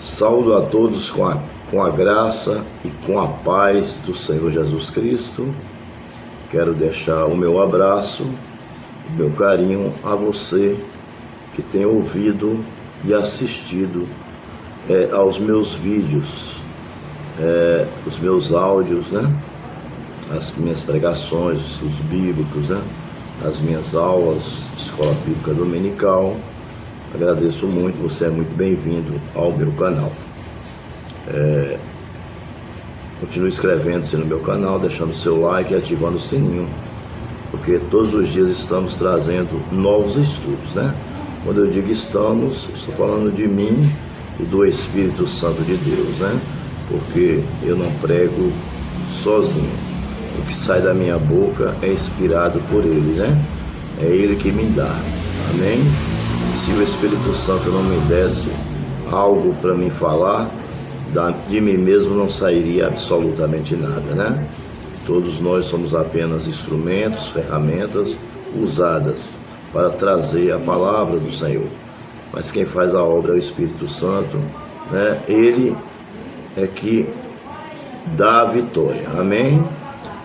Saúdo a todos com a graça e com a paz do Senhor Jesus Cristo. Quero deixar o meu abraço, o meu carinho a você que tem ouvido e assistido aos meus vídeos, os meus áudios, né? As minhas pregações, os bíblicos, né? As minhas aulas de escola bíblica dominical. Agradeço muito, você é muito bem-vindo ao meu canal. Continue inscrevendo-se no meu canal, deixando o seu like e ativando o sininho, porque todos os dias estamos trazendo novos estudos, né? Quando eu digo estamos, estou falando de mim e do Espírito Santo de Deus, né? Porque eu não prego sozinho. O que sai da minha boca é inspirado por Ele, né? É Ele que me dá. Amém? Se o Espírito Santo não me desse algo para me falar, de mim mesmo não sairia absolutamente nada, né? Todos nós somos apenas instrumentos, ferramentas usadas para trazer a palavra do Senhor. Mas quem faz a obra é o Espírito Santo, né? Ele é que dá a vitória. Amém?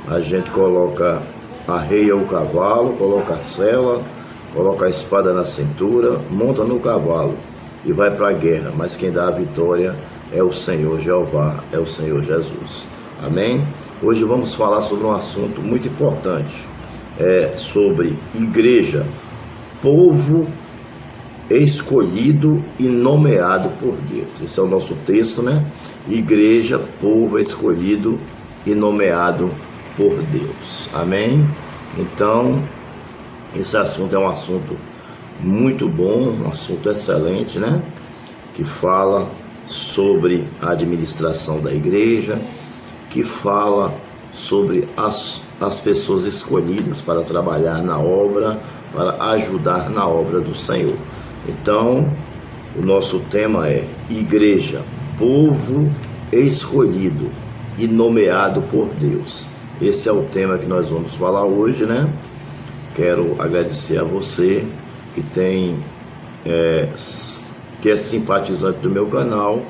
A gente coloca arreia o cavalo, coloca a sela, coloca a espada na cintura, monta no cavalo e vai para a guerra. Mas quem dá a vitória é o Senhor Jeová, é o Senhor Jesus. Amém? Hoje vamos falar sobre um assunto muito importante, sobre igreja, povo escolhido e nomeado por Deus. Esse é o nosso texto, né? Igreja, povo escolhido e nomeado por Deus. Amém? Então, esse assunto é um assunto muito bom, um assunto excelente, né? Que fala sobre a administração da igreja, que fala sobre as pessoas escolhidas para trabalhar na obra, para ajudar na obra do Senhor. Então, o nosso tema é igreja, povo escolhido e nomeado por Deus. Esse é o tema que nós vamos falar hoje, né? Quero agradecer a você que é simpatizante do meu canal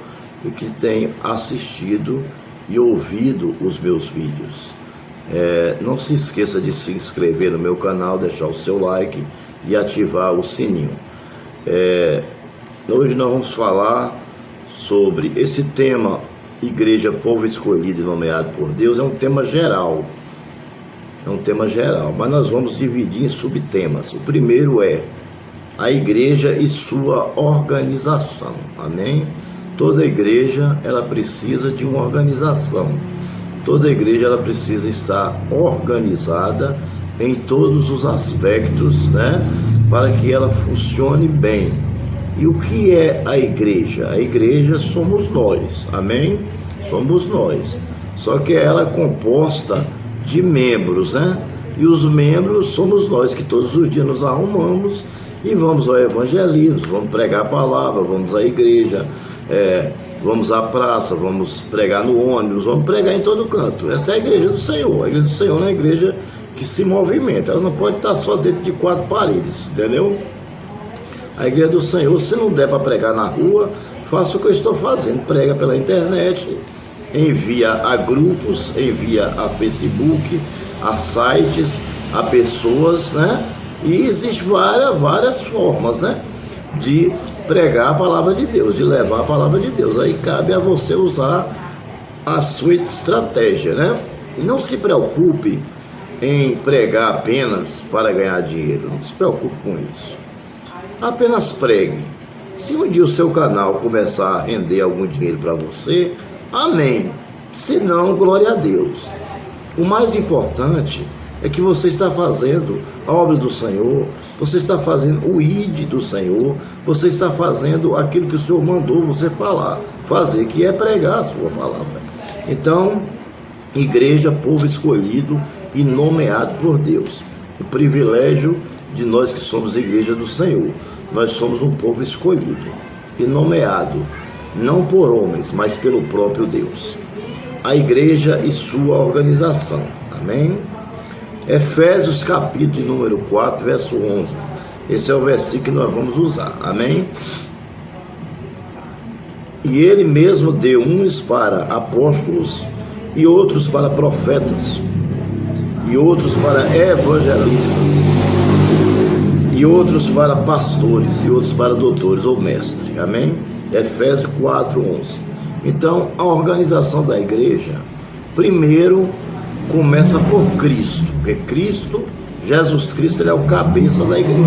e que tem assistido e ouvido os meus vídeos. Não se esqueça de se inscrever no meu canal, deixar o seu like e ativar o sininho. Hoje nós vamos falar sobre esse tema, igreja, povo escolhido e nomeado por Deus. É um tema geral. Mas nós vamos dividir em subtemas. O primeiro é a igreja e sua organização. Amém? Toda igreja, ela precisa de uma organização. Toda igreja, ela precisa estar organizada em todos os aspectos, né? Para que ela funcione bem. E o que é a igreja? A igreja somos nós. Amém? Somos nós. Só que ela é composta de membros, né? E os membros somos nós, que todos os dias nos arrumamos e vamos ao evangelismo, vamos pregar a palavra, vamos à igreja, vamos à praça, vamos pregar no ônibus, vamos pregar em todo canto. Essa é a igreja do Senhor. A igreja do Senhor é uma igreja que se movimenta, ela não pode estar só dentro de quatro paredes, entendeu? A igreja do Senhor, se não der para pregar na rua, faça o que eu estou fazendo, prega pela internet, envia a grupos, envia a Facebook, a sites, a pessoas, né? E existem várias formas, né? De pregar a palavra de Deus, de levar a palavra de Deus. Aí cabe a você usar a sua estratégia, né? Não se preocupe em pregar apenas para ganhar dinheiro, não se preocupe com isso. Apenas pregue. Se um dia o seu canal começar a render algum dinheiro para você, amém. Se não, glória a Deus. O mais importante é que você está fazendo a obra do Senhor, você está fazendo o ID do Senhor, você está fazendo aquilo que o Senhor mandou você fazer, que é pregar a sua palavra. Então, igreja, povo escolhido e nomeado por Deus. O privilégio de nós que somos igreja do Senhor. Nós somos um povo escolhido e nomeado, não por homens, mas pelo próprio Deus. A igreja e sua organização. Amém? Efésios capítulo de número 4, verso 11. Esse é o versículo que nós vamos usar. Amém? E ele mesmo deu uns para apóstolos, e outros para profetas, e outros para evangelistas, e outros para pastores, e outros para doutores ou mestres. Amém? Efésios 4:11. Então, a organização da igreja, primeiro, começa por Cristo, porque Cristo, Jesus Cristo, ele é o cabeça da igreja.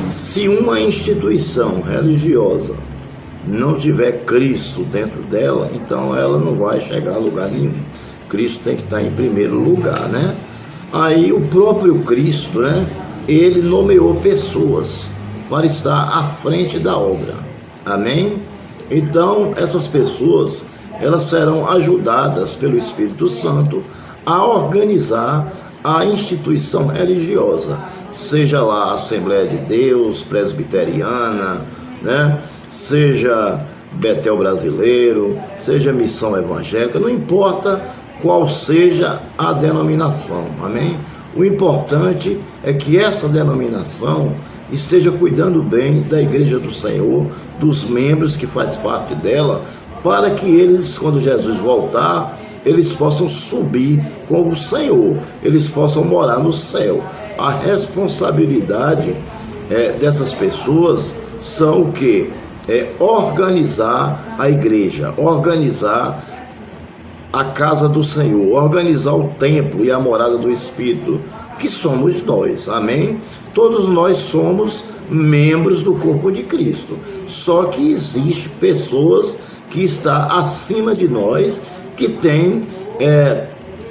Se uma instituição religiosa não tiver Cristo dentro dela, então ela não vai chegar a lugar nenhum. Cristo tem que estar em primeiro lugar, né? Aí o próprio Cristo, né? Ele nomeou pessoas para estar à frente da obra. Amém? Então, essas pessoas, elas serão ajudadas pelo Espírito Santo a organizar a instituição religiosa, seja lá a Assembleia de Deus, Presbiteriana, né? Seja Betel Brasileiro, seja Missão Evangélica, não importa qual seja a denominação, amém? O importante é que essa denominação esteja cuidando bem da Igreja do Senhor, dos membros que faz parte dela, para que eles, quando Jesus voltar, eles possam subir com o Senhor, eles possam morar no céu. A responsabilidade dessas pessoas são o quê? Organizar a igreja, organizar a casa do Senhor, organizar o templo e a morada do Espírito, que somos nós, amém? Todos nós somos membros do corpo de Cristo, só que existe pessoas que estão acima de nós, que têm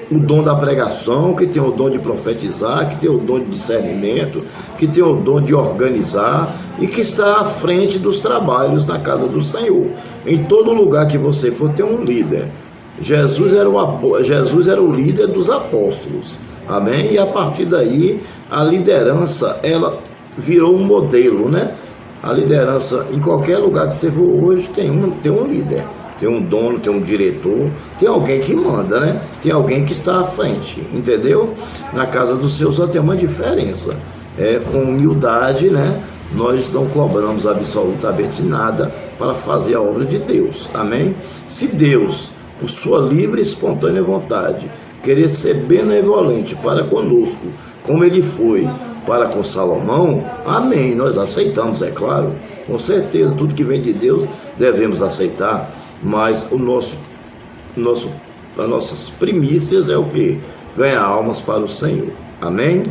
o dom da pregação, que tem o dom de profetizar, que tem o dom de discernimento, que tem o dom de organizar e que está à frente dos trabalhos na casa do Senhor. Em todo lugar que você for, tem um líder. Jesus era o líder dos apóstolos, amém? E a partir daí, a liderança, ela virou um modelo, né? A liderança, em qualquer lugar que você for hoje, tem um líder. Tem um dono, tem um diretor, tem alguém que manda, né? Tem alguém que está à frente, entendeu? Na casa do Senhor só tem uma diferença. Com humildade, né? Nós não cobramos absolutamente nada para fazer a obra de Deus, amém? Se Deus, por sua livre e espontânea vontade, querer ser benevolente para conosco, como ele foi para com Salomão, amém, nós aceitamos, é claro, com certeza, tudo que vem de Deus devemos aceitar, mas as nossas primícias é o que? Ganhar almas para o Senhor, amém?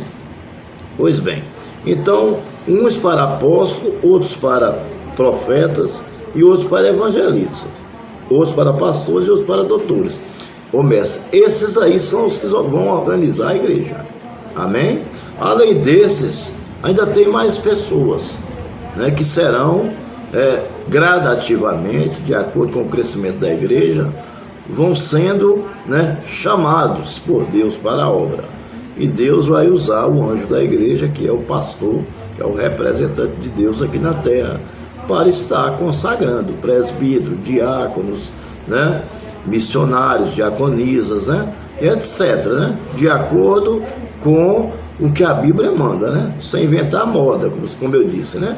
Pois bem, então, uns para apóstolos, outros para profetas e outros para evangelistas, outros para pastores e outros para doutores. Ô mestre, esses aí são os que vão organizar a igreja, amém? Além desses, ainda tem mais pessoas, né, que serão gradativamente, de acordo com o crescimento da igreja, vão sendo, né, chamados por Deus para a obra. E Deus vai usar o anjo da igreja, que é o pastor, que é o representante de Deus aqui na terra, para estar consagrando presbítero, diáconos, né, missionários, diaconisas, né, etc., né, de acordo com o que a Bíblia manda, né, sem inventar moda, como eu disse, né.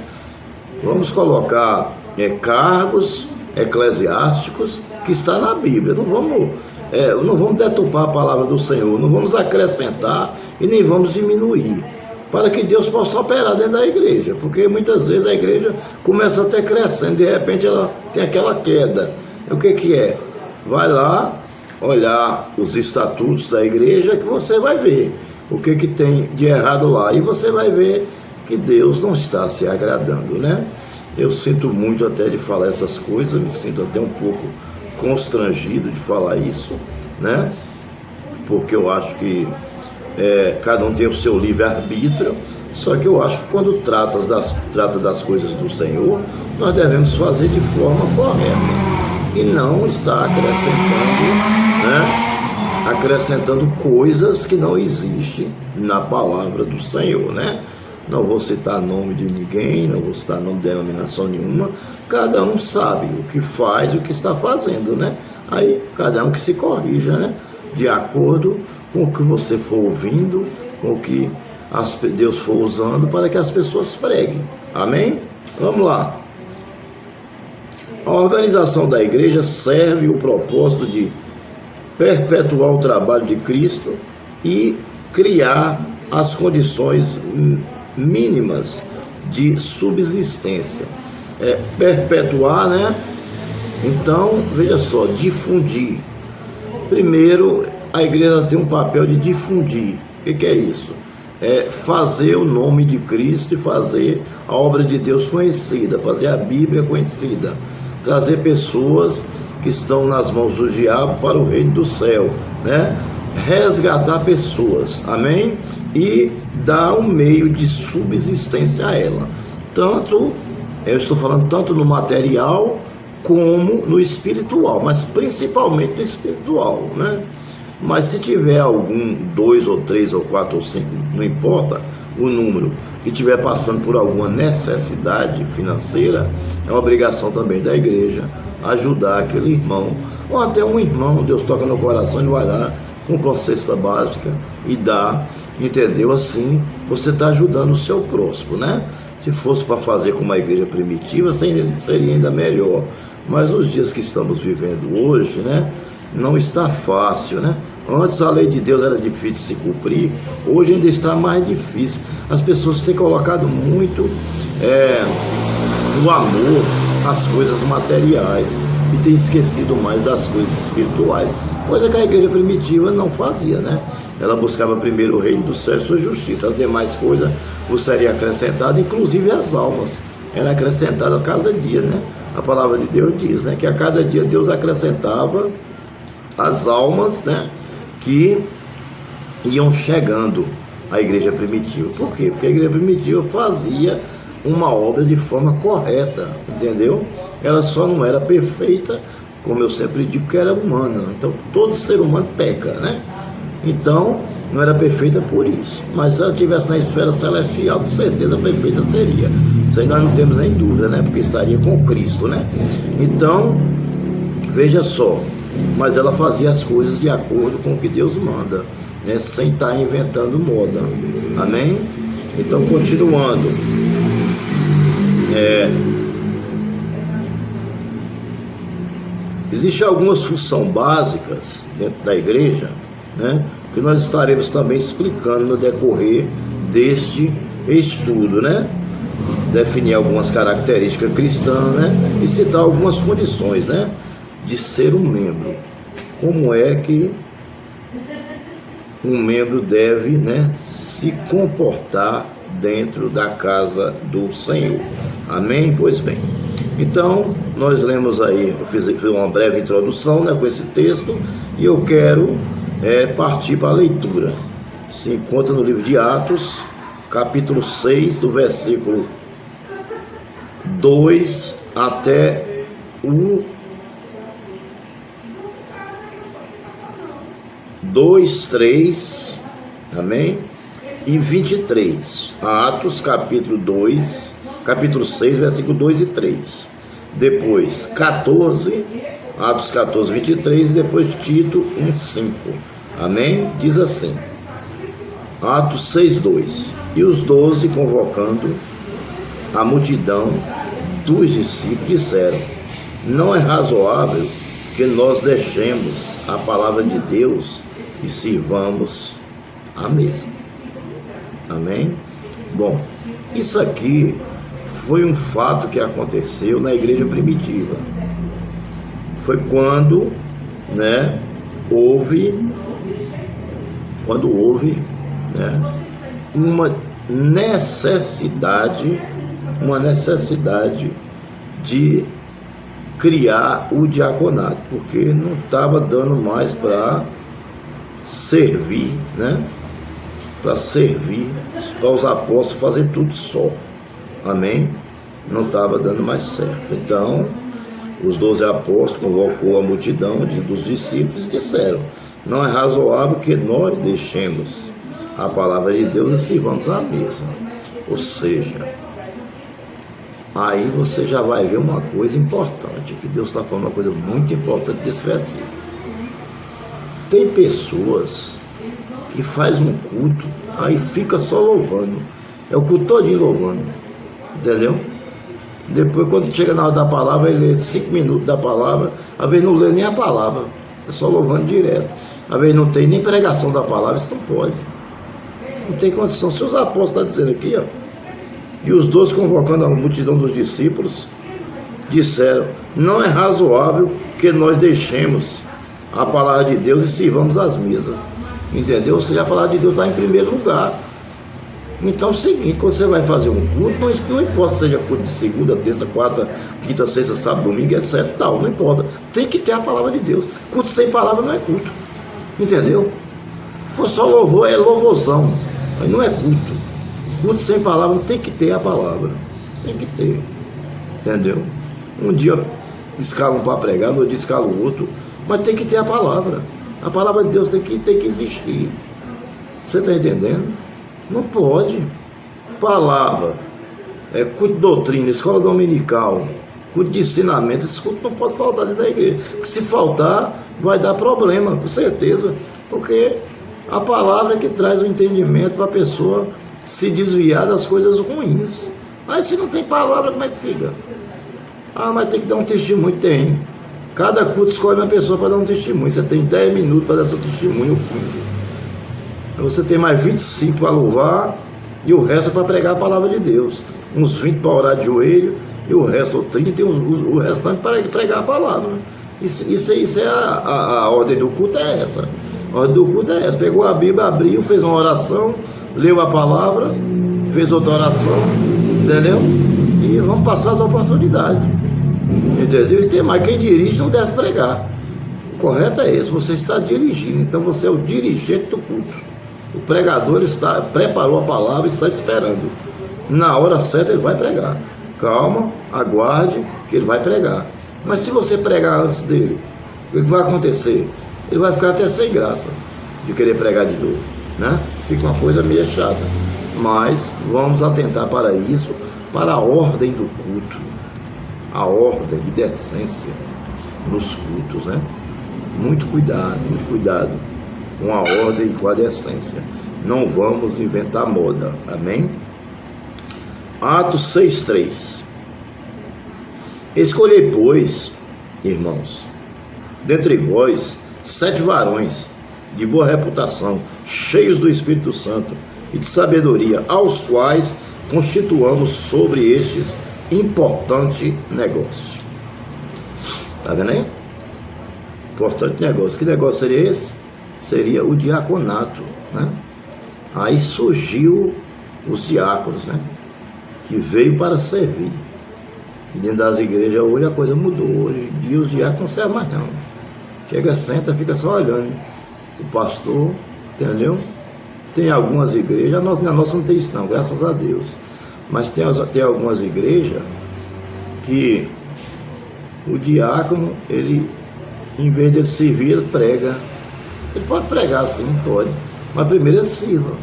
Vamos colocar cargos eclesiásticos que está na Bíblia. Não vamos deturpar a palavra do Senhor, não vamos acrescentar e nem vamos diminuir, para que Deus possa operar dentro da igreja, porque muitas vezes a igreja começa até crescendo, de repente ela tem aquela queda. O que é? Vai lá olhar os estatutos da igreja que você vai ver o que tem de errado lá, e você vai ver que Deus não está se agradando, né? Eu sinto muito até de falar essas coisas, me sinto até um pouco constrangido de falar isso, né? Porque eu acho que cada um tem o seu livre-arbítrio, só que eu acho que quando trata das coisas do Senhor, nós devemos fazer de forma correta e não estar acrescentando coisas que não existem na palavra do Senhor, né? Não vou citar nome de ninguém, não vou citar nome de denominação nenhuma. Cada um sabe o que faz e o que está fazendo, né? Aí, cada um que se corrija, né? De acordo com o que você for ouvindo, com o que Deus for usando para que as pessoas preguem. Amém? Vamos lá. A organização da igreja serve o propósito de perpetuar o trabalho de Cristo e criar as condições mínimas de subsistência. Perpetuar, né? Então, veja só, difundir. Primeiro, a igreja tem um papel de difundir. O que é isso? É fazer o nome de Cristo e fazer a obra de Deus conhecida, fazer a Bíblia conhecida, trazer pessoas que estão nas mãos do diabo para o reino do céu, né? Resgatar pessoas, amém? E dar um meio de subsistência a ela. Tanto, eu estou falando tanto no material como no espiritual, mas principalmente no espiritual, né? Mas se tiver algum, 2 ou 3 ou 4 ou 5, não importa o número, que estiver passando por alguma necessidade financeira, é uma obrigação também da igreja ajudar aquele irmão, ou até um irmão, Deus toca no coração, ele vai lá, compra uma cesta básica e dá, entendeu? Assim, você está ajudando o seu próximo, né? Se fosse para fazer como a igreja primitiva, seria ainda melhor. Mas os dias que estamos vivendo hoje, né, não está fácil, né? Antes a lei de Deus era difícil de se cumprir, hoje ainda está mais difícil. As pessoas têm colocado muito o amor às coisas materiais e têm esquecido mais das coisas espirituais, coisa que a igreja primitiva não fazia, né? Ela buscava primeiro o reino do céu e sua justiça, as demais coisas vos seriam acrescentadas, inclusive as almas, era acrescentada a cada dia, né? A palavra de Deus diz, né, que a cada dia Deus acrescentava as almas, né, que iam chegando à igreja primitiva. Por quê? Porque a igreja primitiva fazia uma obra de forma correta, entendeu? Ela só não era perfeita, como eu sempre digo, que era humana. Então, todo ser humano peca, né? Então, não era perfeita por isso. Mas se ela estivesse na esfera celestial, com certeza perfeita seria. Isso aí nós não temos nem dúvida, né? Porque estaria com Cristo, né? Então, veja só. Mas ela fazia as coisas de acordo com o que Deus manda, né? Sem estar inventando moda. Amém? Então, continuando. Existem algumas funções básicas dentro da igreja, né, que nós estaremos também explicando no decorrer deste estudo, né? Definir algumas características cristãs, né? E citar algumas condições, né, de ser um membro. Como é que um membro deve, né, se comportar dentro da casa do Senhor. Amém? Pois bem. Então, nós lemos aí, eu fiz uma breve introdução, né, com esse texto, e eu quero partir para a leitura. Se encontra no livro de Atos, capítulo 6, do versículo 2 até o 2, 3, amém? E 23. Atos, capítulo 6, versículo 2 e 3. Depois 14, Atos 14, 23, e depois Tito 1, 5. Amém? Diz assim, Atos 6, 2. E os 12, convocando a multidão dos discípulos, disseram: não é razoável que nós deixemos a palavra de Deus e sirvamos a mesa. Amém? Bom, isso aqui foi um fato que aconteceu na igreja primitiva. Foi quando, né, houve, né, uma necessidade de criar o diaconato, porque não estava dando mais para servir, né? Para servir, para os apóstolos fazer tudo só. Amém? Não estava dando mais certo. Então, os 12 apóstolos convocou a multidão dos discípulos e disseram: não é razoável que nós deixemos a palavra de Deus e sirvamos à mesa. Ou seja, aí você já vai ver uma coisa importante, que Deus está falando uma coisa muito importante desse versículo. Tem pessoas que faz um culto, aí fica só louvando. É o culto todinho louvando. Entendeu? Depois, quando chega na hora da palavra, ele lê 5 minutos da palavra, às vezes não lê nem a palavra, é só louvando direto. Às vezes não tem nem pregação da palavra, isso não pode. Não tem condição. Se os apóstolos estão dizendo aqui, ó, e os 12 convocando a multidão dos discípulos, disseram: não é razoável que nós deixemos a palavra de Deus e sirvamos as mesas. Entendeu? Ou seja, a palavra de Deus está em primeiro lugar. Então é o seguinte, quando você vai fazer um culto, não importa se seja culto de segunda, terça, quarta, quinta, sexta, sábado, domingo, etc. Não importa. Tem que ter a palavra de Deus. Culto sem palavra não é culto. Entendeu? Se for só louvor, é louvorzão. Mas não é culto. Culto sem palavra não tem que ter a palavra. Tem que ter. Entendeu? Um dia escala um para pregar, no outro dia escala o outro. Mas tem que ter a palavra. A palavra de Deus tem que existir. Você está entendendo? Não pode. Palavra, culto de doutrina, escola dominical, culto de ensinamento, esse culto não pode faltar dentro da igreja. Porque se faltar, vai dar problema, com certeza. Porque a palavra é que traz o entendimento para a pessoa se desviar das coisas ruins. Aí se não tem palavra, como é que fica? Ah, mas tem que dar um testemunho. Tem. Cada culto escolhe uma pessoa para dar um testemunho. Você tem 10 minutos para dar seu testemunho, ou 15. Você tem mais 25 para louvar e o resto é para pregar a palavra de Deus. Uns 20 para orar de joelho e o resto, ou 30, e o restante para pregar a palavra. Isso é a ordem do culto, é essa. A ordem do culto é essa. Pegou a Bíblia, abriu, fez uma oração, leu a palavra, fez outra oração, entendeu? E vamos passar as oportunidades. Entendeu? E tem mais, quem dirige não deve pregar. O correto é esse, você está dirigindo, então você é o dirigente do culto. O pregador preparou a palavra e está esperando. Na hora certa ele vai pregar. Calma, aguarde que ele vai pregar. Mas se você pregar antes dele, o que vai acontecer? Ele vai ficar até sem graça de querer pregar de novo, né? Fica uma coisa meio chata. Mas vamos atentar para isso, para a ordem do culto. A ordem de decência nos cultos, né? Muito cuidado com a ordem e com a decência. Não vamos inventar moda, amém? Atos 6,3. Escolhei, pois, irmãos, dentre vós 7 varões de boa reputação, cheios do Espírito Santo e de sabedoria, aos quais constituamos sobre estes importante negócio. Tá vendo aí? Importante negócio. Que negócio seria esse? Seria o diaconato, né? Aí surgiu os diáconos, né? Que veio para servir. E dentro das igrejas hoje a coisa mudou. Hoje em dia os diáconos não servem mais não. Chega, senta, fica só olhando o pastor, entendeu? Tem algumas igrejas, na nossa não tem isso não, graças a Deus. Mas tem algumas igrejas que o diácono, ele, em vez de ele servir, ele prega. Ele pode pregar sim, pode. Mas primeiro ele sirva.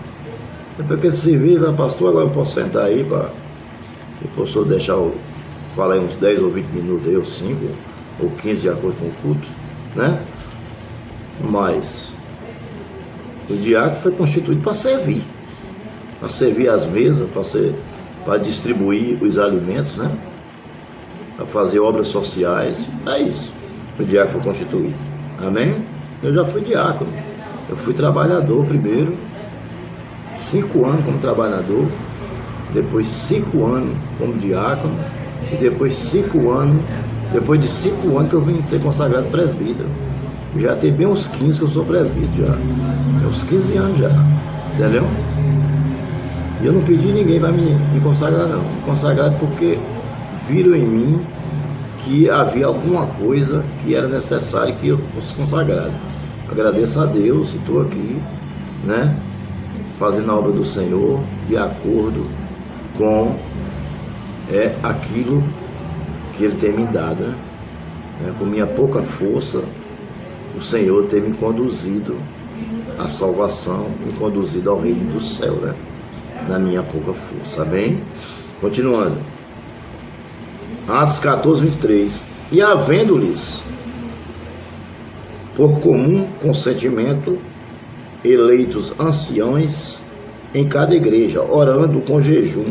Depois que ele servir, vai, pastor, agora eu posso sentar aí para o professor deixar eu falar aí uns 10 ou 20 minutos aí, ou 5 ou 15 de acordo com o culto, né? Mas o diácono foi constituído para servir as mesas, para distribuir os alimentos, né? Para fazer obras sociais. É isso. O diácono foi constituído. Amém? Eu já fui diácono. Eu fui trabalhador primeiro, 5 anos como trabalhador, depois 5 anos como diácono, e depois de 5 anos que eu vim ser consagrado presbítero. Já tem bem uns 15 que eu sou presbítero já. Tem uns 15 anos já. Entendeu? E eu não pedi ninguém para me consagrar não. Me consagrar porque viram em mim que havia alguma coisa que era necessário que eu fosse consagrado. Agradeço a Deus e estou aqui, né? Fazendo a obra do Senhor de acordo com aquilo que Ele tem me dado, né? Com minha pouca força, o Senhor tem me conduzido à salvação, me conduzido ao reino do céu, né? Na minha pouca força, amém? Continuando. Atos 14, 23. E havendo-lhes, por comum consentimento, eleitos anciões em cada igreja, orando com jejum